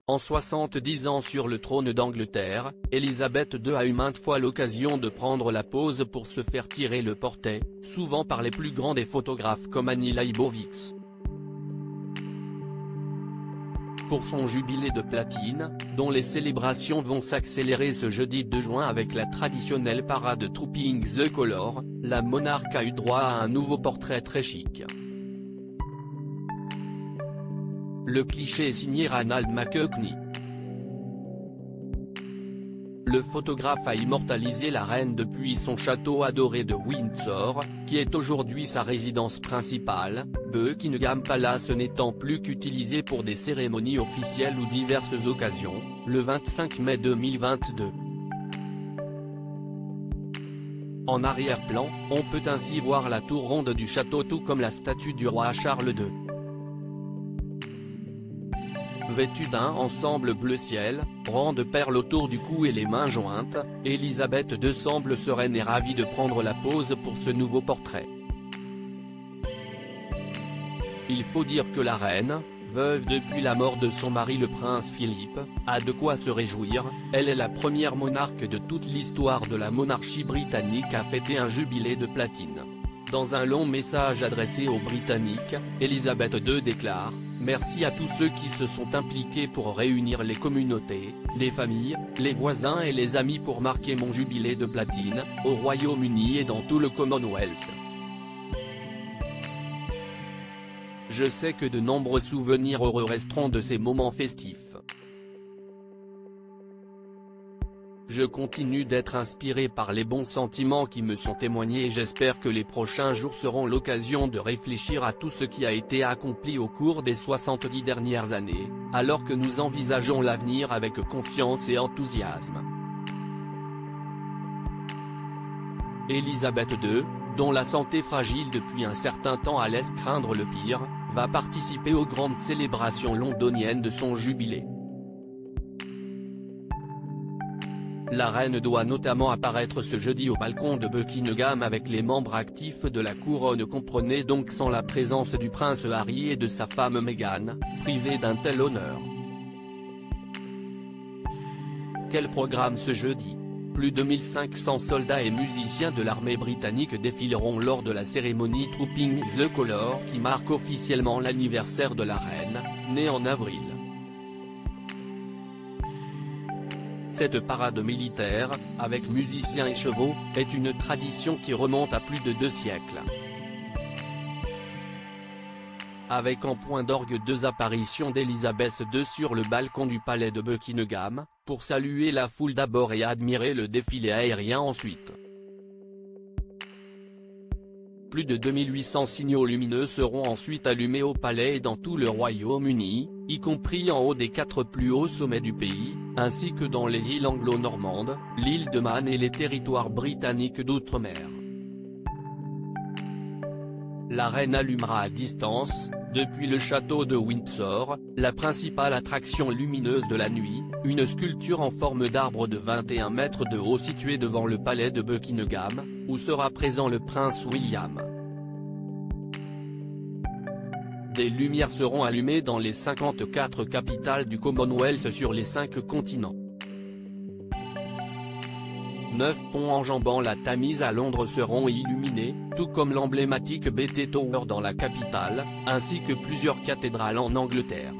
En 70 ans sur le trône d'Angleterre, Elisabeth II a eu maintes fois l'occasion de prendre la pose pour se faire tirer le portrait, souvent par les plus grands des photographes comme Annie Leibovitz. Pour son jubilé de platine, dont les célébrations vont s'accélérer ce jeudi 2 juin avec la traditionnelle parade Trooping the Colour, la monarque a eu droit à un nouveau portrait très chic. Le cliché est signé Ranald McKechnie. Le photographe a immortalisé la reine depuis son château adoré de Windsor, qui est aujourd'hui sa résidence principale, Buckingham Palace n'étant plus qu'utilisé pour des cérémonies officielles ou diverses occasions, le 25 mai 2022. En arrière-plan, on peut ainsi voir la tour ronde du château tout comme la statue du roi Charles II. Vêtue d'un ensemble bleu ciel, rang de perles autour du cou et les mains jointes, Elisabeth II semble sereine et ravie de prendre la pose pour ce nouveau portrait. Il faut dire que la reine, veuve depuis la mort de son mari le prince Philippe, a de quoi se réjouir. Elle est la première monarque de toute l'histoire de la monarchie britannique à fêter un jubilé de platine. Dans un long message adressé aux Britanniques, Elisabeth II déclare « Merci à tous ceux qui se sont impliqués pour réunir les communautés, les familles, les voisins et les amis pour marquer mon jubilé de platine, au Royaume-Uni et dans tout le Commonwealth. Je sais que de nombreux souvenirs heureux resteront de ces moments festifs. Je continue d'être inspiré par les bons sentiments qui me sont témoignés et j'espère que les prochains jours seront l'occasion de réfléchir à tout ce qui a été accompli au cours des 70 dernières années, alors que nous envisageons l'avenir avec confiance et enthousiasme. » Elisabeth II, dont la santé fragile depuis un certain temps laisse craindre le pire, va participer aux grandes célébrations londoniennes de son jubilé. La reine doit notamment apparaître ce jeudi au balcon de Buckingham avec les membres actifs de la couronne, comprenez donc sans la présence du prince Harry et de sa femme Meghan, privés d'un tel honneur. Quel programme ce jeudi? Plus de 1500 soldats et musiciens de l'armée britannique défileront lors de la cérémonie Trooping the Colour qui marque officiellement l'anniversaire de la reine, née en avril. Cette parade militaire, avec musiciens et chevaux, est une tradition qui remonte à plus de 2 siècles. Avec en point d'orgue 2 apparitions d'Elisabeth II sur le balcon du palais de Buckingham, pour saluer la foule d'abord et admirer le défilé aérien ensuite. Plus de 2800 signaux lumineux seront ensuite allumés au palais et dans tout le Royaume-Uni, y compris en haut des 4 plus hauts sommets du pays, ainsi que dans les îles anglo-normandes, l'île de Man et les territoires britanniques d'outre-mer. La reine allumera à distance, depuis le château de Windsor, la principale attraction lumineuse de la nuit, une sculpture en forme d'arbre de 21 mètres de haut située devant le palais de Buckingham, où sera présent le prince William. Des lumières seront allumées dans les 54 capitales du Commonwealth sur les 5 continents. 9 ponts enjambant la Tamise à Londres seront illuminés, tout comme l'emblématique BT Tower dans la capitale, ainsi que plusieurs cathédrales en Angleterre.